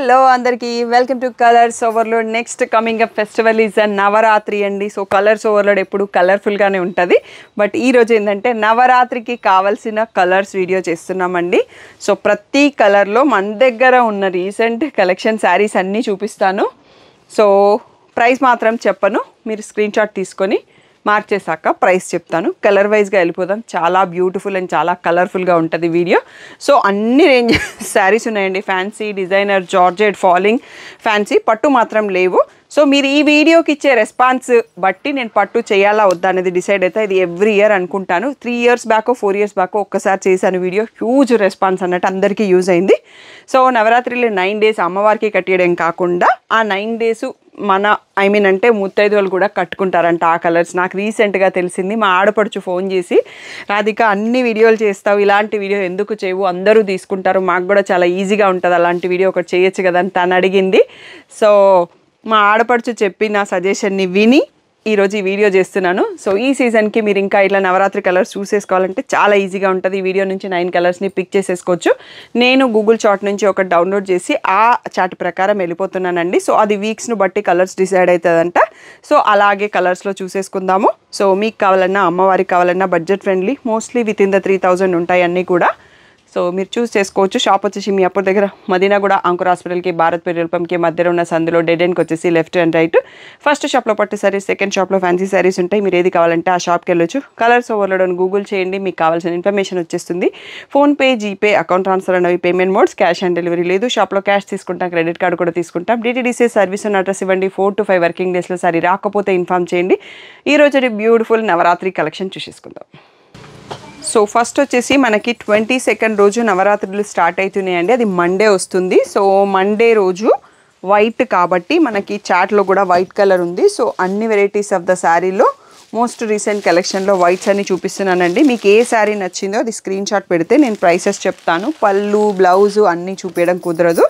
Hello అందరికీ welcome to colours overload. Next coming up festival is Navratri అండి. So colours overload ఎప్పుడు కలర్ఫుల్గానే ఉంటుంది. But ఈరోజు ఏంటంటే నవరాత్రికి కావాల్సిన కలర్స్ వీడియో చేస్తున్నామండి. సో ప్రతి కలర్లో మన దగ్గర ఉన్న రీసెంట్ కలెక్షన్ శారీస్ అన్నీ చూపిస్తాను. సో ప్రైస్ మాత్రం చెప్పను, మీరు స్క్రీన్ షాట్ తీసుకొని మార్క్ చేశాక ప్రైస్ చెప్తాను. కలర్ వైజ్గా వెళ్ళిపోదాం. చాలా బ్యూటిఫుల్ అండ్ చాలా కలర్ఫుల్గా ఉంటుంది వీడియో. సో అన్ని రేంజ్ శారీస్ ఉన్నాయండి. Fancy, designer, georgette, falling, fancy, పట్టు మాత్రం లేవు. సో మీరు ఈ వీడియోకి ఇచ్చే రెస్పాన్స్ బట్టి నేను పట్టు చేయాలా వద్దా అనేది డిసైడ్ అయితే ఇది ఎవ్రీ ఇయర్ అనుకుంటాను. 3 years బ్యాక్ 4 years బ్యాక్ ఒక్కసారి చేశాను వీడియో. హ్యూజ్ రెస్పాన్స్ అన్నట్టు అందరికీ యూజ్ అయింది. సో నవరాత్రిలో 9 days అమ్మవారికి కట్టేయడం కాకుండా ఆ 9 days మన అంటే ముత్తైదువులు కూడా కట్టుకుంటారంట ఆ కలర్స్. నాకు రీసెంట్గా తెలిసింది. మా ఆడపడుచు ఫోన్ చేసి, రాధిక అన్ని వీడియోలు చేస్తావు, ఇలాంటి వీడియో ఎందుకు చేయవు, అందరూ తీసుకుంటారు, మాకు కూడా చాలా ఈజీగా ఉంటుంది, అలాంటి వీడియో ఒకటి చేయొచ్చు కదా అని తను అడిగింది. సో మా ఆడపడుచు చెప్పిన సజెషన్ని విని ఈరోజు ఈ వీడియో చేస్తున్నాను. సో ఈ సీజన్కి మీరు ఇంకా ఇట్లా నవరాత్రి కలర్స్ చూసేసుకోవాలంటే చాలా ఈజీగా ఉంటుంది. ఈ వీడియో నుంచి 9 కలర్స్ని పిక్ చేసేసుకోవచ్చు. నేను గూగుల్ చార్ట్ నుంచి ఒకటి డౌన్లోడ్ చేసి ఆ చార్ట్ ప్రకారం వెళ్ళిపోతున్నానండి. సో అది వీక్స్ను బట్టి కలర్స్ డిసైడ్ అవుతుందంట. సో అలాగే కలర్స్లో చూసేసుకుందాము. సో మీకు కావాలన్నా, అమ్మవారికి కావాలన్నా budget friendly, mostly with in the 3000 ఉంటాయి అన్నీ కూడా. సో మీరు చూస్ చేసుకోవచ్చు. షాప్ వచ్చేసి మీ అప్పుడు దగ్గర మదీనాగూడ అంకుర్ హాస్పిటల్కి, భారత్ పెట్రోల్ పంప్కి మధ్యలో ఉన్న సందులో డెడ్ ఎండ్కి వచ్చేసి లెఫ్ట్ అండ్ రైట్. ఫస్ట్ షాప్లో పట్టు శారీస్, సెకండ్ షాప్లో ఫ్యాన్సీ శారీస్ ఉంటాయి. మీరు ఏది కావాలంటే ఆ షాప్కి వెళ్ళొచ్చు. కలర్స్ ఓవర్లోడ్ అని గూగుల్ చేయండి, మీకు కావాల్సిన ఇన్ఫర్మేషన్ వచ్చేస్తుంది. ఫోన్పే, జీపే, అకౌంట్ ట్రాన్స్ఫర్ అనేవి payment modes. Cash on delivery లేదు. షాప్లో క్యాష్ తీసుకుంటాం, క్రెడిట్ కార్డు కూడా తీసుకుంటాం. డిటీడీసీ సర్వీస్ ఉన్న అడ్రస్ ఇవ్వండి. 4 to 5 వర్కింగ్ డేస్లో సారీ రాకపోతే ఇన్ఫామ్ చేయండి. ఈరోజు బ్యూటిఫుల్ నవరాత్రి కలెక్షన్ చూసేసుకుందాం. సో ఫస్ట్ వచ్చేసి మనకి 22nd రోజు నవరాత్రులు స్టార్ట్ అవుతున్నాయండి. అది మండే వస్తుంది. సో మండే రోజు వైట్ కాబట్టి మనకి చాట్లో కూడా వైట్ కలర్ ఉంది. సో అన్ని వెరైటీస్ ఆఫ్ ద శారీలో మోస్ట్ రీసెంట్ కలెక్షన్లో వైట్స్ అన్ని చూపిస్తున్నానండి. మీకు ఏ శారీ నచ్చిందో అది స్క్రీన్ షాట్ పెడితే నేను ప్రైసెస్ చెప్తాను. పళ్ళు, బ్లౌజు అన్నీ చూపించడం కుదరదు.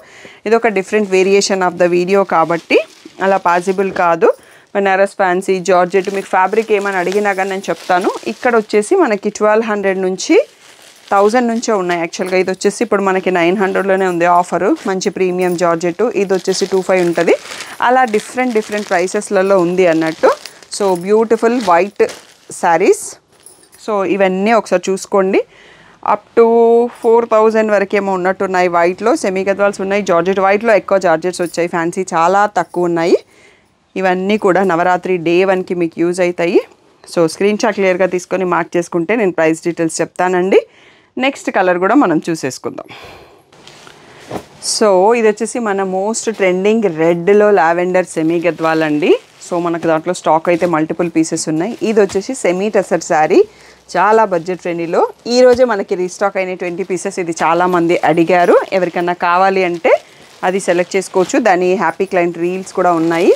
ఇది ఒక different variation of the video కాబట్టి అలా పాసిబుల్ కాదు. బనారస్, ఫ్యాన్సీ, జార్జెట్, మీకు ఫ్యాబ్రిక్ ఏమని అడిగినా కానీ నేను చెప్తాను. ఇక్కడ వచ్చేసి మనకి 1200 నుంచి 1000 నుంచే ఉన్నాయి యాక్చువల్గా. ఇది వచ్చేసి ఇప్పుడు మనకి 900లోనే ఉంది ఆఫరు. మంచి ప్రీమియం జార్జెట్. ఇది వచ్చేసి 2500 ఉంటుంది. అలా డిఫరెంట్ ప్రైసెస్లలో ఉంది అన్నట్టు. So beautiful white saris. So ఇవన్నీ ఒకసారి చూసుకోండి. అప్ టు 4000 వరకేమో ఉన్నట్టున్నాయి వైట్లో. సెమీ గద్వాల్స్ ఉన్నాయి. జార్జెట్ వైట్లో ఎక్కువ జార్జెట్స్ వచ్చాయి. ఫ్యాన్సీ చాలా తక్కువ ఉన్నాయి. ఇవన్నీ కూడా నవరాత్రి డే 1కి మీకు యూజ్ అవుతాయి. సో స్క్రీన్ షాట్ క్లియర్గా తీసుకొని మార్క్ చేసుకుంటే నేను ప్రైస్ డీటెయిల్స్ చెప్తానండి. నెక్స్ట్ కలర్ కూడా మనం చూసేసుకుందాం. సో ఇది వచ్చేసి మన మోస్ట్ ట్రెండింగ్ రెడ్లో లావెండర్ సెమీ గద్వాల్ అండి. సో మనకు దాంట్లో స్టాక్ అయితే మల్టిపుల్ పీసెస్ ఉన్నాయి. ఇది వచ్చేసి సెమీ టసర్ శారీ, చాలా బడ్జెట్ ఫ్రెండ్లీలో ఈరోజే మనకి రీస్టాక్ అయిన 20 pieces. ఇది చాలామంది అడిగారు. ఎవరికన్నా కావాలి అంటే అది సెలెక్ట్ చేసుకోవచ్చు. దాని హ్యాపీ క్లయింట్ రీల్స్ కూడా ఉన్నాయి.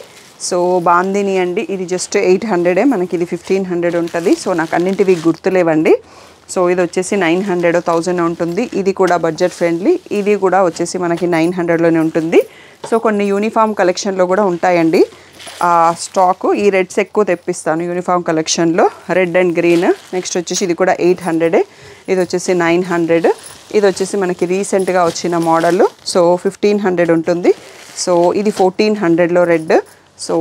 సో బాందిని అండి. ఇది జస్ట్ 800, మనకి ఇది 1500 ఉంటుంది. సో నాకు అన్నింటివి గుర్తులేవండి. సో ఇది వచ్చేసి 900, 1000 ఉంటుంది. ఇది కూడా బడ్జెట్ ఫ్రెండ్లీ. ఇది కూడా వచ్చేసి మనకి 900లోనే ఉంటుంది. సో కొన్ని యూనిఫామ్ కలెక్షన్లో కూడా ఉంటాయండి స్టాకు. ఈ రెడ్స్ ఎక్కువ తెప్పిస్తాను యూనిఫామ్ కలెక్షన్లో, రెడ్ అండ్ గ్రీన్. నెక్స్ట్ వచ్చేసి ఇది కూడా 800, ఇది వచ్చేసి 900. ఇది వచ్చేసి మనకి రీసెంట్గా వచ్చిన మోడల్. సో 1500 ఉంటుంది. సో ఇది 1400లో రెడ్. సో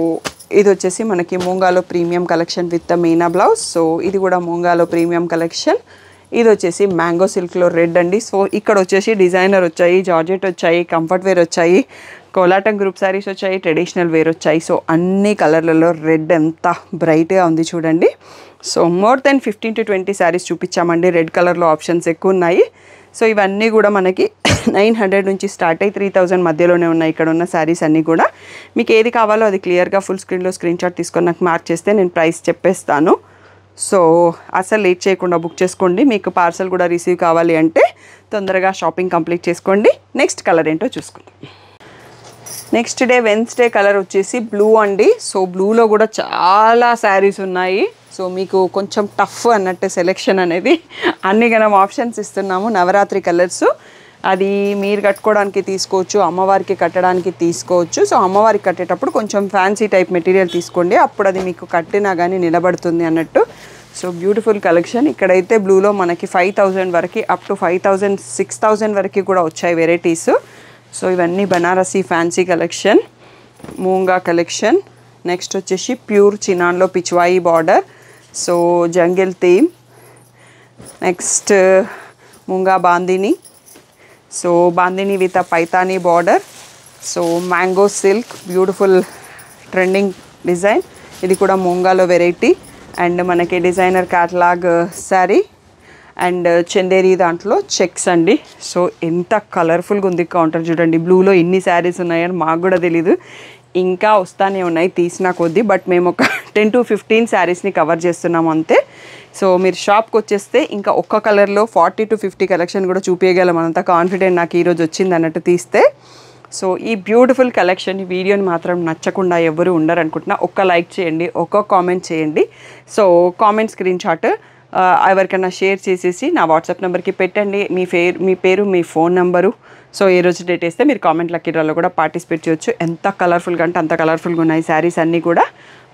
ఇది వచ్చేసి మనకి మూంగాలో premium collection with the meena blouse. So ఇది కూడా మూంగాలో ప్రీమియం కలెక్షన్. ఇది వచ్చేసి మ్యాంగో సిల్క్లో రెడ్ అండి. సో ఇక్కడ వచ్చేసి డిజైనర్ వచ్చాయి, జార్జెట్ వచ్చాయి, కంఫర్ట్ వేర్ వచ్చాయి, కోలాటం గ్రూప్ శారీస్ వచ్చాయి, ట్రెడిషనల్ వేర్ వచ్చాయి. సో అన్ని కలర్లలో రెడ్ ఎంత బ్రైట్గా ఉంది చూడండి. So more than 15 to 20 saris చూపించామండి. రెడ్ కలర్లో ఆప్షన్స్ ఎక్కువ ఉన్నాయి. సో ఇవన్నీ కూడా మనకి 900 నుంచి స్టార్ట్ అయ్యి 3000 మధ్యలోనే ఉన్నాయి ఇక్కడ ఉన్న శారీస్ అన్నీ కూడా. మీకు ఏది కావాలో అది క్లియర్గా ఫుల్ స్క్రీన్లో స్క్రీన్ షాట్ తీసుకొని నాకు మార్క్ చేస్తే నేను ప్రైస్ చెప్పేస్తాను. సో అసలు లేట్ చేయకుండా బుక్ చేసుకోండి. మీకు పార్సల్ కూడా రిసీవ్ కావాలి అంటే తొందరగా షాపింగ్ కంప్లీట్ చేసుకోండి. నెక్స్ట్ కలర్ ఏంటో చూసుకుందాం. నెక్స్ట్ డే వెన్స్డే కలర్ వచ్చేసి బ్లూ అండి. సో బ్లూలో కూడా చాలా శారీస్ ఉన్నాయి. సో మీకు కొంచెం టఫ్ అన్నట్టు సెలెక్షన్ అనేది. అన్ని మనం ఆప్షన్స్ ఇస్తున్నాము. నవరాత్రి కలర్స్ అది మీరు కట్టుకోవడానికి తీసుకోవచ్చు, అమ్మవారికి కట్టడానికి తీసుకోవచ్చు. సో అమ్మవారికి కట్టేటప్పుడు కొంచెం ఫ్యాన్సీ టైప్ మెటీరియల్ తీసుకోండి, అప్పుడు అది మీకు కట్టినా కానీ నిలబడుతుంది అన్నట్టు. So beautiful collection. ఇక్కడైతే బ్లూలో మనకి 5000 వరకు, అప్ టు 5000, 6000 వరకు కూడా వచ్చాయి వెరైటీస్. సో ఇవన్నీ Banarasi fancy collection, moonga collection. Next వచ్చేసి ప్యూర్ చినాన్లో pichwai border, so jungle theme. Next moonga bandhani, so bandhani with Paithani border, so mango silk beautiful trending design. ఇది కూడా మూంగాలో వెరైటీ. అండ్ మనకి designer catalogue sari and Chanderi దాంట్లో చెక్స్ అండి. సో ఎంత కలర్ఫుల్గా ఉంది కౌంటర్ చూడండి. బ్లూలో ఇన్ని శారీస్ ఉన్నాయని మాకు కూడా తెలీదు, ఇంకా వస్తానే ఉన్నాయి తీసిన కొద్దీ. బట్ మేము ఒక 10 to 15 శారీస్ని కవర్ చేస్తున్నాము అంతే. సో మీరు షాప్కి వచ్చేస్తే ఇంకా ఒక్క కలర్లో 40 to 50 కలెక్షన్ కూడా చూపించగలం. అంత కాన్ఫిడెంట్ నాకు ఈరోజు వచ్చింది అన్నట్టు తీస్తే. సో ఈ బ్యూటిఫుల్ కలెక్షన్, ఈ వీడియోని మాత్రం నచ్చకుండా ఎవరు ఉండరు అనుకుంటున్నా. ఒక్క లైక్ చేయండి, ఒక్క కామెంట్ చేయండి. సో కామెంట్ స్క్రీన్ షాట్ ఎవరికైనా షేర్ చేసేసి నా వాట్సాప్ నెంబర్కి పెట్టండి. మీ పేరు మీ ఫోన్ నెంబరు, సో ఏ రోజు డేట్ వేస్తే మీరు కామెంట్ లక్కీ డ్రాలో కూడా పార్టిసిపేట్ చేయొచ్చు. ఎంత కలర్ఫుల్గా అంటే అంత కలర్ఫుల్గా ఉన్నాయి శారీస్ అన్నీ కూడా.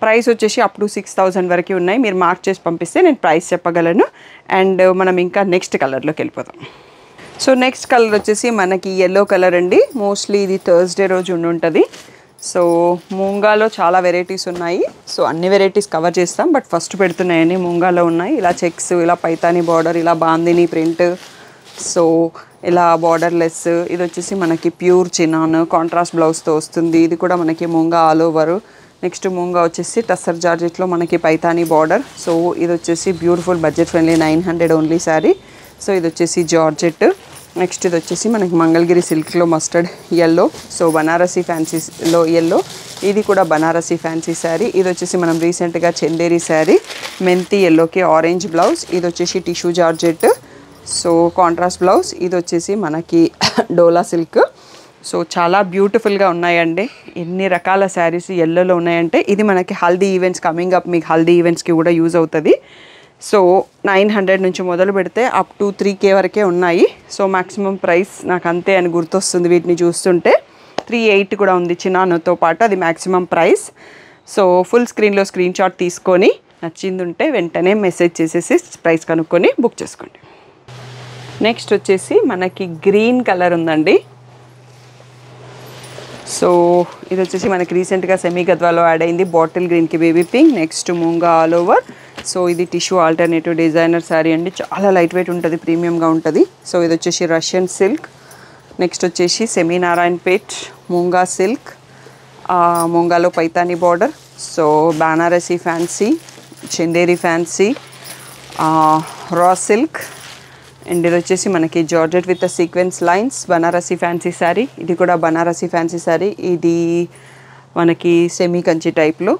ప్రైస్ వచ్చేసి అప్ టు 6,000 వరకు ఉన్నాయి. మీరు మార్క్ చేసి పంపిస్తే నేను ప్రైస్ చెప్పగలను. అండ్ మనం ఇంకా నెక్స్ట్ కలర్లోకి వెళ్ళిపోదాం. సో నెక్స్ట్ కలర్ వచ్చేసి మనకి ఎల్లో కలర్ అండి. మోస్ట్లీ ఇది థర్స్డే రోజు ఉంటుంది. సో మూంగాలో చాలా వెరైటీస్ ఉన్నాయి. సో అన్ని వెరైటీస్ కవర్ చేస్తాం, బట్ ఫస్ట్ పెడుతున్నాయని మూంగాలో ఉన్నాయి. ఇలా చెక్స్, ఇలా పైతానీ బార్డర్, ఇలా బాందిని ప్రింట్, సో ఇలా బార్డర్లెస్. ఇది వచ్చేసి మనకి ప్యూర్ చినాన్ కాంట్రాస్ట్ బ్లౌజ్తో వస్తుంది. ఇది కూడా మనకి moonga all over. Next moonga వచ్చేసి టస్సర్ జార్జెట్లో మనకి పైతానీ బార్డర్. సో ఇది వచ్చేసి beautiful budget friendly 900 only sari. So ఇది వచ్చేసి జార్జెట్. నెక్స్ట్ ఇది వచ్చేసి మనకి మంగళగిరి సిల్క్లో మస్టర్డ్ ఎల్లో, సో బనారసి ఫ్యాన్సీలో ఎల్లో. ఇది కూడా బనారసి ఫ్యాన్సీ శారీ. ఇది వచ్చేసి మనం రీసెంట్గా చందేరి శారీ, మెంతి ఎల్లోకి ఆరెంజ్ బ్లౌజ్. ఇది వచ్చేసి tissue georgette, so contrast blouse. ఇది వచ్చేసి మనకి డోలా సిల్క్. సో చాలా బ్యూటిఫుల్గా ఉన్నాయండి. ఎన్ని రకాల శారీస్ ఎల్లోలో ఉన్నాయంటే ఇది మనకి హల్దీ ఈవెంట్స్ కమింగ్ అప్, మీకు హల్దీ ఈవెంట్స్కి కూడా యూజ్ అవుతుంది. సో 900 నుంచి మొదలు పెడితే అప్ టు 3K వరకే ఉన్నాయి. సో మ్యాక్సిమం ప్రైస్ నాకు అంతే అని గుర్తొస్తుంది వీటిని చూస్తుంటే. 380 కూడా ఉంది చిన్నానోతో పాటు, అది మ్యాక్సిమం ప్రైస్. సో ఫుల్ స్క్రీన్లో స్క్రీన్ షాట్ తీసుకొని నచ్చింది ఉంటే వెంటనే మెసేజ్ చేసేసి ప్రైస్ కనుక్కొని బుక్ చేసుకోండి. నెక్స్ట్ వచ్చేసి మనకి గ్రీన్ కలర్ ఉందండి. సో ఇది వచ్చేసి మనకి రీసెంట్గా సెమీ గద్వాలో యాడ్ అయింది. బాటిల్ గ్రీన్కి baby pink. Next మూంగా all over. So ఇది టిష్యూ ఆల్టర్నేటివ్ డిజైనర్ శారీ అండి. చాలా లైట్ వెయిట్ ఉంటుంది, ప్రీమియంగా ఉంటుంది. సో ఇది వచ్చేసి రష్యన్ సిల్క్. నెక్స్ట్ వచ్చేసి సెమీ నారాయణపేట్ మూంగా సిల్క్, మూంగాలో Paithani border. So Banarasi fancy, Chanderi fancy, raw silk. And ఇది వచ్చేసి మనకి georgette with sequence lines Banarasi fancy sari. ఇది కూడా బనారసి ఫ్యాన్సీ శారీ. ఇది మనకి సెమీ కంచి టైప్లో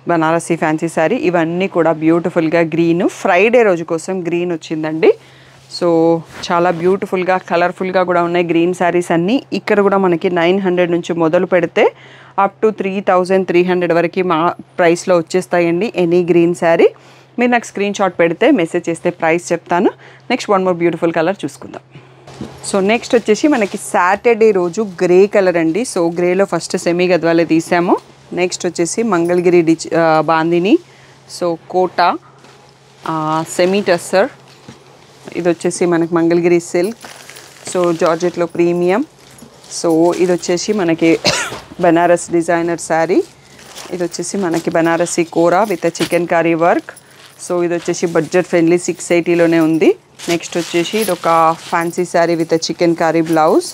బనారసి ఫ్యాన్సీ శారీ. ఇవన్నీ కూడా బ్యూటిఫుల్గా గ్రీన్, ఫ్రైడే రోజు కోసం గ్రీన్ వచ్చిందండి. సో చాలా బ్యూటిఫుల్గా కలర్ఫుల్గా కూడా ఉన్నాయి గ్రీన్ శారీస్ అన్నీ. ఇక్కడ కూడా మనకి 900 నుంచి మొదలు పెడితే అప్ టు 3,300 వరకు మా ప్రైస్లో వచ్చేస్తాయండి ఎనీ గ్రీన్ శారీ. మీరు నాకు స్క్రీన్ షాట్ పెడితే మెసేజ్ చేస్తే ప్రైస్ చెప్తాను. Next one more beautiful colour చూసుకుందాం. సో నెక్స్ట్ వచ్చేసి మనకి సాటర్డే రోజు గ్రే కలర్ అండి. సో గ్రేలో ఫస్ట్ సెమీ గద్వాలే తీసాము. నెక్స్ట్ వచ్చేసి మంగళగిరి బాందిని, సో కోటా, సెమీ టస్సర్. ఇది వచ్చేసి మనకి మంగళగిరి సిల్క్, సో జార్జెట్లో ప్రీమియం. సో ఇది వచ్చేసి మనకి బనారస్ డిజైనర్ శారీ. ఇది వచ్చేసి మనకి Banarasi kora with chikankari work. So ఇది వచ్చేసి బడ్జెట్ ఫ్రెండ్లీ 680లోనే ఉంది. నెక్స్ట్ వచ్చేసి ఇది ఒక fancy sari with chicken curry blouse.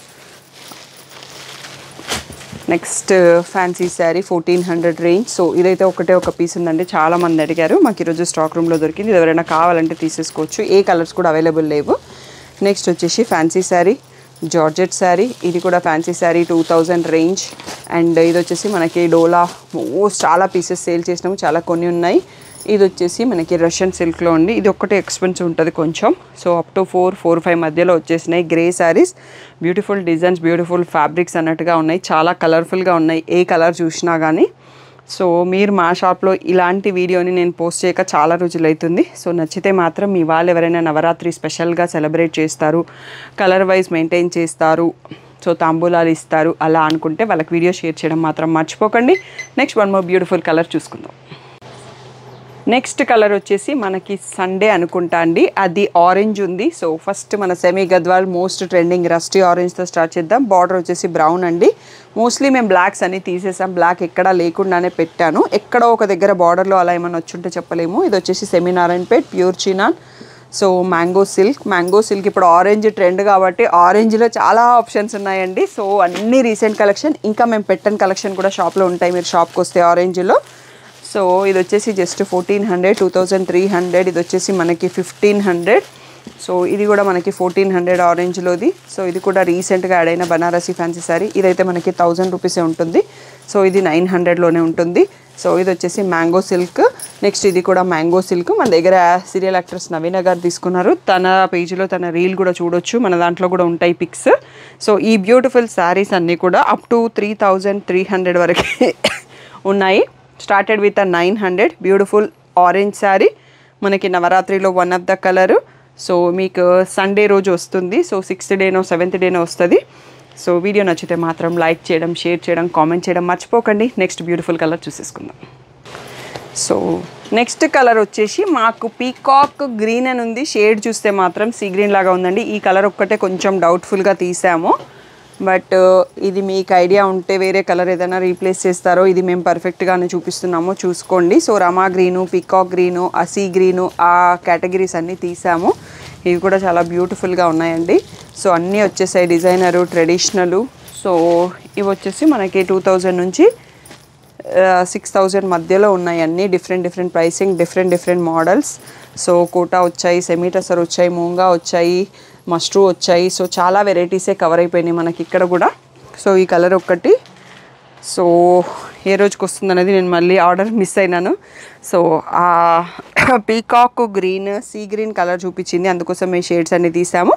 Next fancy sari 1400 range. So ఇదైతే ఒకటే ఒక పీస్ ఉందండి, చాలామంది అడిగారు. మాకు ఈరోజు స్టాక్ రూమ్లో దొరికింది. ఇది ఎవరైనా కావాలంటే తీసేసుకోవచ్చు, ఏ కలర్స్ కూడా అవైలబుల్ లేవు. నెక్స్ట్ వచ్చేసి ఫ్యాన్సీ శారీ జార్జెట్ శారీ. ఇది కూడా ఫ్యాన్సీ శారీ 2000 రేంజ్. అండ్ ఇది వచ్చేసి మనకి డోలా చాలా పీసెస్ సేల్ చేసినాము, చాలా కొన్ని ఉన్నాయి. ఇది వచ్చేసి మనకి రష్యన్ సిల్క్లో ఉంది. ఇది ఒక్కటే ఎక్స్పెన్సివ్ ఉంటుంది కొంచెం. సో అప్ టు 4-5 మధ్యలో వచ్చేసినాయి grey saris. Beautiful designs, beautiful fabrics అన్నట్టుగా ఉన్నాయి, చాలా కలర్ఫుల్గా ఉన్నాయి ఏ కలర్ చూసినా కానీ. సో మీరు మా షాప్లో ఇలాంటి వీడియోని నేను పోస్ట్ చేయక చాలా రోజులు అవుతుంది. సో నచ్చితే మాత్రం మీ వాళ్ళు ఎవరైనా నవరాత్రి స్పెషల్గా సెలబ్రేట్ చేస్తారు, కలర్ వైజ్ మెయింటైన్ చేస్తారు, సో తాంబూలాలు ఇస్తారు అలా అనుకుంటే వాళ్ళకి వీడియో షేర్ చేయడం మాత్రం మర్చిపోకండి. Next one more beautiful colour చూసుకుందాం. నెక్స్ట్ కలర్ వచ్చేసి మనకి సండే అనుకుంటా అండి, అది ఆరెంజ్ ఉంది. సో ఫస్ట్ మన semi Gadwal most trending rusty ఆరెంజ్తో స్టార్ట్ చేద్దాం. బార్డర్ వచ్చేసి బ్రౌన్ అండి. మోస్ట్లీ మేము బ్లాక్స్ అన్ని తీసేసాం, బ్లాక్ ఎక్కడా లేకుండానే పెట్టాను. ఎక్కడో ఒక దగ్గర బార్డర్లో అలా ఏమైనా వచ్చుంటే చెప్పలేము. ఇది వచ్చేసి semi Narayanpet pure chinon. So mango silk ఇప్పుడు ఆరెంజ్ ట్రెండ్ కాబట్టి ఆరెంజ్లో చాలా ఆప్షన్స్ ఉన్నాయండి. సో అన్ని రీసెంట్ కలెక్షన్, ఇంకా మేము పెట్టని కలెక్షన్ కూడా షాప్లో ఉంటాయి మీరు షాప్కి వస్తే ఆరెంజ్లో. సో ఇది వచ్చేసి జస్ట్ 1400, 2300. ఇది వచ్చేసి మనకి 1500. సో ఇది కూడా మనకి 1400 ఆరెంజ్లోది. సో ఇది కూడా రీసెంట్గా యాడ్ అయిన బనారసి ఫ్యాన్సీ శారీ. ఇదైతే మనకి 1000 రూపీసే ఉంటుంది. సో ఇది 900లోనే ఉంటుంది. సో ఇది వచ్చేసి మ్యాంగో సిల్క్. నెక్స్ట్ ఇది కూడా మ్యాంగో సిల్క్. మన దగ్గర సీరియల్ యాక్ట్రెస్ నవీన గారు తీసుకున్నారు. తన పేజ్లో తన రీల్ కూడా చూడొచ్చు, మన దాంట్లో కూడా ఉంటాయి పిక్స్. సో ఈ బ్యూటిఫుల్ శారీస్ అన్నీ కూడా అప్ టు 3300 వరకు ఉన్నాయి. Started with 900. Beautiful orange sari మనకి నవరాత్రిలో one of the colour. So మీకు సండే రోజు వస్తుంది. సో 6th డేనో 7th డేనో వస్తుంది. సో వీడియో నచ్చితే మాత్రం లైక్ చేయడం, షేర్ చేయడం, కామెంట్ చేయడం మర్చిపోకండి. నెక్స్ట్ బ్యూటిఫుల్ కలర్ చూసేసుకుందాం. సో నెక్స్ట్ కలర్ వచ్చేసి మాకు పీకాక్ గ్రీన్ అని ఉంది. షేడ్ చూస్తే మాత్రం సీ గ్రీన్ లాగా ఉందండి. ఈ కలర్ ఒక్కటే కొంచెం డౌట్ఫుల్గా తీసాము. బట్ ఇది మీకు ఐడియా ఉంటే వేరే కలర్ ఏదైనా రీప్లేస్ చేస్తారో, ఇది మేము పర్ఫెక్ట్గానే చూపిస్తున్నాము చూసుకోండి. సో రమా గ్రీను, పీకాక్ గ్రీను, అసీ గ్రీను ఆ కేటగిరీస్ అన్నీ తీసాము. ఇవి కూడా చాలా బ్యూటిఫుల్గా ఉన్నాయండి. సో అన్నీ వచ్చేసాయి డిజైనరు, ట్రెడిషనలు. సో ఇవి వచ్చేసి మనకి 2000 నుంచి 6000 మధ్యలో ఉన్నాయి. అన్నీ different pricing, different models. So Kota వచ్చాయి, సెమీ టసర్ వచ్చాయి, మూంగా వచ్చాయి, మస్ట్రూ వచ్చాయి. సో చాలా వెరైటీసే కవర్ అయిపోయినాయి మనకి ఇక్కడ కూడా. సో ఈ కలర్ ఒక్కటి సో ఏ రోజుకి వస్తుంది అనేది నేను మళ్ళీ ఆర్డర్ మిస్ అయినాను. సో ఆ peacock green, sea green colour చూపించింది, అందుకోసం ఈ షేడ్స్ అన్ని తీసాము.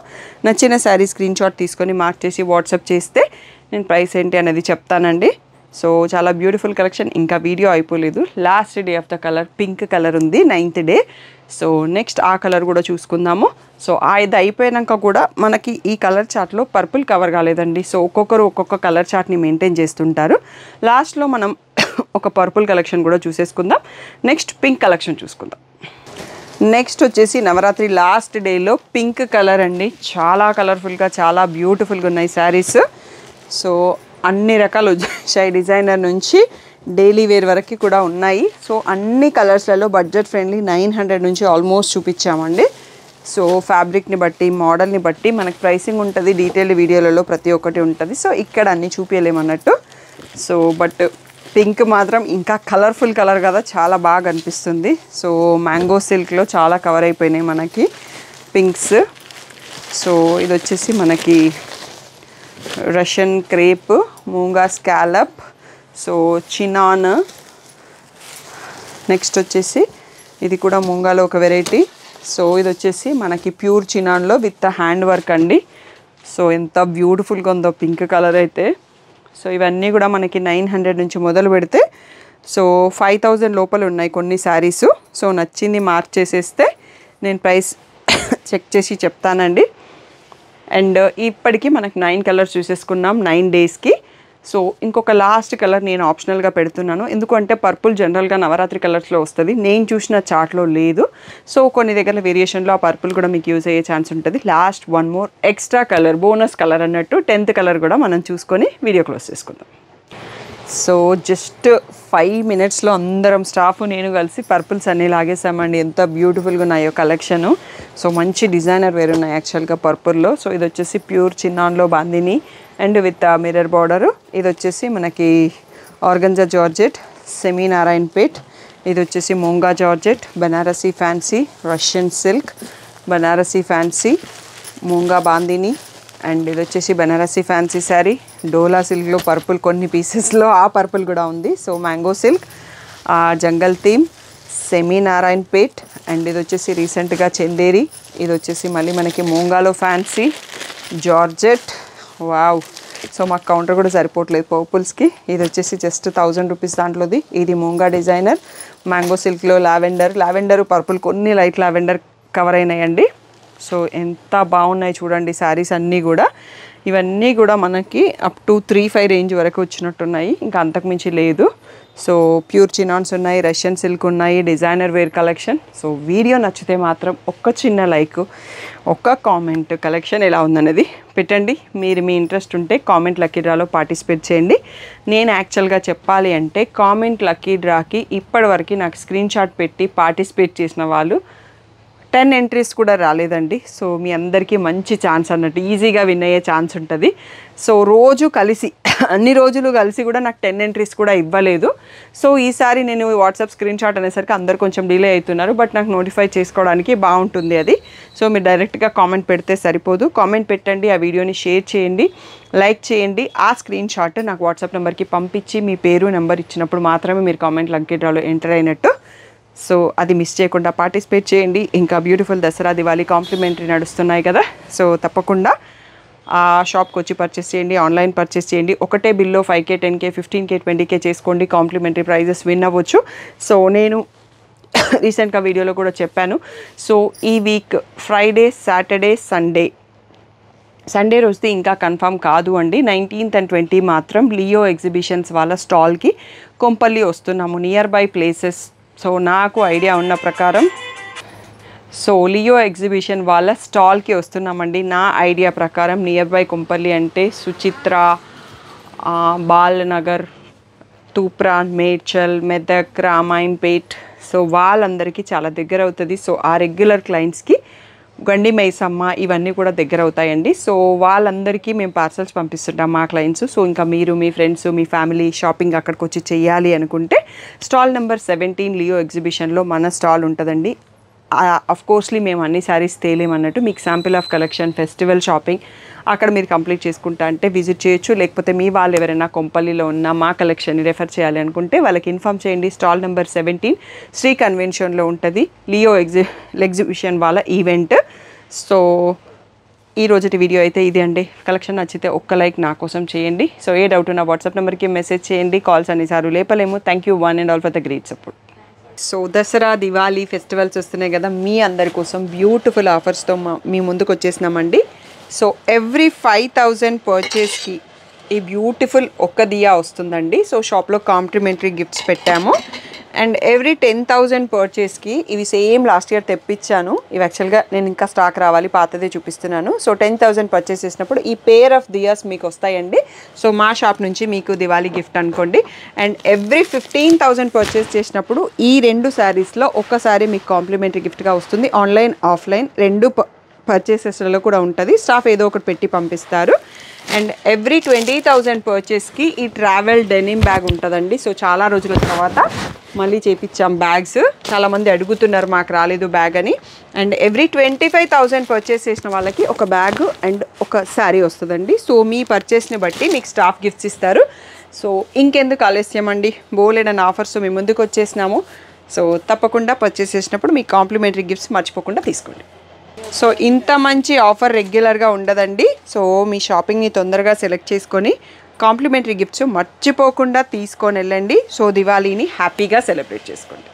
నచ్చిన శారీ స్క్రీన్ షాట్ తీసుకొని మార్క్ చేసి వాట్సాప్ చేస్తే నేను ప్రైస్ ఏంటి అనేది చెప్తానండి. సో చాలా బ్యూటిఫుల్ కలెక్షన్. ఇంకా వీడియో అయిపోలేదు. Last day of the colour pink colour ఉంది, 9th డే. సో నెక్స్ట్ ఆ కలర్ కూడా చూసుకుందాము. సో ఇది అయిపోయాక కూడా మనకి ఈ కలర్ చార్ట్లో పర్పుల్ కవర్ కాలేదండి. సో ఒక్కొక్కరు ఒక్కొక్క కలర్ చార్ట్ని మెయింటైన్ చేస్తుంటారు. లాస్ట్లో మనం ఒక పర్పుల్ కలెక్షన్ కూడా చూసేసుకుందాం. నెక్స్ట్ పింక్ కలెక్షన్ చూసుకుందాం. నెక్స్ట్ వచ్చేసి నవరాత్రి లాస్ట్ డేలో పింక్ కలర్ అండి. చాలా కలర్ఫుల్గా, చాలా బ్యూటిఫుల్గా ఉన్నాయి శారీస్. సో అన్ని రకాలు వచ్చాయి, డిజైనర్ నుంచి డైలీ వేర్ వరకు కూడా ఉన్నాయి. సో అన్ని కలర్స్లలో బడ్జెట్ ఫ్రెండ్లీ 900 నుంచి ఆల్మోస్ట్ చూపించామండి. సో ఫ్యాబ్రిక్ని బట్టి, మోడల్ని బట్టి మనకు ప్రైసింగ్ ఉంటుంది. డీటెయిల్ వీడియోలలో ప్రతి ఒక్కటి ఉంటుంది. సో ఇక్కడ అన్నీ చూపించలేమన్నట్టు. సో బట్ పింక్ మాత్రం ఇంకా కలర్ఫుల్ కలర్ కదా, చాలా బాగా అనిపిస్తుంది. సో మ్యాంగో సిల్క్లో చాలా కవర్ అయిపోయినాయి మనకి పింక్స్. సో ఇది వచ్చేసి మనకి Russian crepe, మూంగా scallop, so chinon. Next వచ్చేసి ఇది కూడా మూంగాలో ఒక వెరైటీ. సో ఇది వచ్చేసి మనకి ప్యూర్ చినాన్లో విత్ హ్యాండ్ వర్క్ అండి. సో ఎంత బ్యూటిఫుల్గా ఉందో పింక్ కలర్ అయితే. సో ఇవన్నీ కూడా మనకి 900 నుంచి మొదలు పెడితే సో 5000 లోపల ఉన్నాయి కొన్ని శారీస్. సో నచ్చింది మార్క్ చేసేస్తే నేను ప్రైస్ చెక్ చేసి చెప్తానండి. అండ్ ఇప్పటికీ మనకి 9 కలర్స్ చూసేసుకున్నాం 9 డేస్కి. సో ఇంకొక లాస్ట్ కలర్ నేను ఆప్షనల్గా పెడుతున్నాను, ఎందుకంటే పర్పుల్ జనరల్గా నవరాత్రి కలర్స్లో వస్తుంది, నేను చూసిన చార్ట్లో లేదు. సో కొన్ని దగ్గర వేరియేషన్లో ఆ పర్పుల్ కూడా మీకు యూజ్ అయ్యే ఛాన్స్ ఉంటుంది. Last one more extra colour, bonus colour అన్నట్టు 10th కలర్ కూడా మనం చూసుకొని వీడియో క్లోజ్ చేసుకుందాం. సో జస్ట్ 5 minutesలో అందరం స్టాఫ్ నేను కలిసి పర్పుల్స్ అన్నీ లాగేసామండి. ఎంత బ్యూటిఫుల్గా ఉన్నాయో కలెక్షను. సో మంచి డిజైనర్ వేర్ ఉన్నాయి యాక్చువల్గా పర్పుల్లో. సో ఇది వచ్చేసి ప్యూర్ చిన్నాన్లో bandhani and with mirror border. ఇది వచ్చేసి మనకి ఆర్గంజా జార్జెట్, సెమీ నారాయణపేట్. ఇది వచ్చేసి moonga georgette, Banarasi fancy, Russian silk, Banarasi fancy, moonga bandhani. And ఇది వచ్చేసి బనారసి ఫ్యాన్సీ శారీ, డోలా సిల్క్లో పర్పుల్ కొన్ని పీసెస్లో ఆ పర్పుల్ కూడా ఉంది. So mango silk, jungle theme, semi Narayanpet. And ఇది వచ్చేసి రీసెంట్గా చందేరి. ఇది వచ్చేసి మళ్ళీ మనకి మూంగాలో ఫ్యాన్సీ, జార్జెట్. వావ్, సో మాకు కౌంటర్ కూడా సరిపోవట్లేదు పర్పుల్స్కి. ఇది వచ్చేసి జస్ట్ 1000 రూపీస్ దాంట్లోది. ఇది మూంగా డిజైనర్, మ్యాంగో సిల్క్లో లావెండర్ పర్పుల్ కొన్ని లైట్ లావెండర్ కవర్ అయినాయండి. సో ఎంత బాగున్నాయి చూడండి శారీస్ అన్నీ కూడా. ఇవన్నీ కూడా మనకి అప్ టు 3-5 రేంజ్ వరకు వచ్చినట్టున్నాయి, ఇంకా అంతకుమించి లేదు. సో ప్యూర్ చినాన్స్ ఉన్నాయి, రష్యన్ సిల్క్ ఉన్నాయి, designer wear collection. So video నచ్చితే మాత్రం ఒక్క చిన్న లైక్, ఒక్క కామెంట్ కలెక్షన్ ఎలా ఉందనేది పెట్టండి. మీరు మీ ఇంట్రెస్ట్ ఉంటే కామెంట్ లక్కీ డ్రాలో పార్టిసిపేట్ చేయండి. నేను యాక్చువల్గా చెప్పాలి అంటే కామెంట్ లక్కీ డ్రాకి ఇప్పటివరకు నాకు స్క్రీన్ షాట్ పెట్టి పార్టిసిపేట్ చేసిన వాళ్ళు 10 ఎంట్రీస్ కూడా రాలేదండి. సో మీ అందరికీ మంచి ఛాన్స్ అన్నట్టు, ఈజీగా విన్ అయ్యే ఛాన్స్ ఉంటుంది. సో రోజు కలిసి అన్ని రోజులు కలిసి కూడా నాకు 10 ఎంట్రీస్ కూడా ఇవ్వలేదు. సో ఈసారి నేను వాట్సాప్ స్క్రీన్ షాట్ అనేసరికి అందరు కొంచెం డిలే అవుతున్నారు, బట్ నాకు నోటిఫై చేసుకోవడానికి బాగుంటుంది అది. సో మీరు డైరెక్ట్గా కామెంట్ పెడితే సరిపోదు, కామెంట్ పెట్టండి, ఆ వీడియోని షేర్ చేయండి, లైక్ చేయండి. ఆ స్క్రీన్ షాట్ నాకు వాట్సాప్ నెంబర్కి పంపించి మీ పేరు నెంబర్ ఇచ్చినప్పుడు మాత్రమే మీరు కామెంట్ లక్కీ డ్రాలో ఎంటర్ అయినట్టు. సో అది మిస్ చేయకుండా పార్టిసిపేట్ చేయండి. ఇంకా బ్యూటిఫుల్ దసరా దివాళీ కాంప్లిమెంటరీ నడుస్తున్నాయి కదా, సో తప్పకుండా ఆ షాప్కి వచ్చి పర్చేస్ చేయండి, ఆన్లైన్ పర్చేస్ చేయండి. ఒకటే బిల్లో 5K 10K 15K 20K చేసుకోండి, కాంప్లిమెంటరీ ప్రైజెస్ విన్ అవ్వచ్చు. సో నేను రీసెంట్గా వీడియోలో కూడా చెప్పాను. సో ఈ వీక్ ఫ్రైడే, సాటర్డే, సండే రోజుది ఇంకా కన్ఫర్మ్ కాదు అండి. 19th and 20 మాత్రం లియో ఎగ్జిబిషన్స్ వాళ్ళ స్టాల్కి కొంపల్లి వస్తున్నాము, నియర్ బై ప్లేసెస్. సో నాకు ఐడియా ఉన్న ప్రకారం సో లియో ఎగ్జిబిషన్ వాళ్ళ స్టాల్కి వస్తున్నామండి. నా ఐడియా ప్రకారం నియర్ బై కొంపల్లి అంటే సుచిత్ర, బాలనగర్, తూప్రాన్, మేడ్చల్, మెదక్, రామాయంపేట్. సో వాళ్ళందరికీ చాలా దగ్గర అవుతుంది. సో ఆ రెగ్యులర్ క్లయింట్స్కి గండి మైసమ్మ ఇవన్నీ కూడా దగ్గర అవుతాయండి. సో వాళ్ళందరికీ మేము పార్సల్స్ పంపిస్తుంటాం మా క్లయింట్స్. సో ఇంకా మీరు మీ ఫ్రెండ్స్ మీ ఫ్యామిలీ షాపింగ్ అక్కడికి వచ్చి చేయాలి అనుకుంటే స్టాల్ నెంబర్ 17 లియో ఎగ్జిబిషన్లో మన స్టాల్ ఉంటుందండి. అఫ్కోర్స్లీ మేము అన్ని శారీస్ తేలేమన్నట్టు, మీకు sample of collection, festival shopping అక్కడ మీరు కంప్లీట్ చేసుకుంటా అంటే విజిట్ చేయొచ్చు. లేకపోతే మీ వాళ్ళు ఎవరైనా కొంపల్లిలో ఉన్న మా కలెక్షన్ని రెఫర్ చేయాలి అనుకుంటే వాళ్ళకి ఇన్ఫామ్ చేయండి. స్టాల్ నెంబర్ 17 శ్రీ కన్వెన్షన్లో ఉంటుంది, లియో ఎగ్జిబిషన్ వాళ్ళ ఈవెంట్. సో ఈ రోజుటి వీడియో అయితే ఇది అండి. కలెక్షన్ నచ్చితే ఒక్క లైక్ నా కోసం చేయండి. సో ఏ డౌట్ ఉన్న వాట్సాప్ నెంబర్కి మెసేజ్ చేయండి. కాల్స్ అన్నిసార్లు లేపలేము. Thank you one and all for the great support. So Dasara Diwali festivals వస్తున్నాయి కదా, మీ అందరి కోసం బ్యూటిఫుల్ ఆఫర్స్తో మీ ముందుకు వచ్చేసినామండి. సో ఎవ్రీ 5000 పర్చేస్కి ఈ బ్యూటిఫుల్ ఒక్క దియా వస్తుందండి. సో షాప్లో కాంప్లిమెంటరీ గిఫ్ట్స్ పెట్టాము. అండ్ ఎవ్రీ 10,000 పర్చేస్కి ఇవి సేమ్ లాస్ట్ ఇయర్ తెప్పించాను. ఇవి యాక్చువల్గా నేను ఇంకా స్టాక్ రావాలి, పాతదే చూపిస్తున్నాను. సో 10,000 పర్చేస్ చేసినప్పుడు ఈ పేర్ ఆఫ్ దియాస్ మీకు వస్తాయండి. సో మా షాప్ నుంచి మీకు దివాళీ గిఫ్ట్ అనుకోండి. అండ్ ఎవ్రీ 15,000 పర్చేస్ చేసినప్పుడు ఈ 2 శారీస్లో ఒక్క శారీ మీకు కాంప్లిమెంటరీ గిఫ్ట్గా వస్తుంది. ఆన్లైన్ ఆఫ్లైన్ 2 పర్చేసెస్లో కూడా ఉంటుంది. స్టాఫ్ ఏదో ఒకటి పెట్టి పంపిస్తారు. అండ్ ఎవ్రీ 20,000 పర్చేస్కి ఈ ట్రావెల్ డెనిమ్ బ్యాగ్ ఉంటుందండి. సో చాలా రోజుల తర్వాత మళ్ళీ చేపించాం బ్యాగ్స్, చాలామంది అడుగుతున్నారు మాకు రాలేదు బ్యాగ్ అని. అండ్ ఎవ్రీ 25,000 పర్చేస్ చేసిన వాళ్ళకి ఒక బ్యాగ్ అండ్ ఒక శారీ వస్తుందండి. సో మీ పర్చేస్ని బట్టి మీకు స్టాఫ్ గిఫ్ట్స్ ఇస్తారు. సో ఇంకెందుకు ఆలస్యం అండి, బోలెడన్ ఆఫర్స్ మీ ముందుకు వచ్చేసినాము. సో తప్పకుండా పర్చేస్ చేసినప్పుడు మీ కాంప్లిమెంటరీ గిఫ్ట్స్ మర్చిపోకుండా తీసుకోండి. సో ఇంత మంచి ఆఫర్ రెగ్యులర్గా ఉండదండి. సో మీ షాపింగ్ని తొందరగా సెలెక్ట్ చేసుకొని కాంప్లిమెంటరీ గిఫ్ట్స్ మర్చిపోకుండా తీసుకొని వెళ్ళండి. సో దివాళీని హ్యాపీగా సెలబ్రేట్ చేసుకోండి.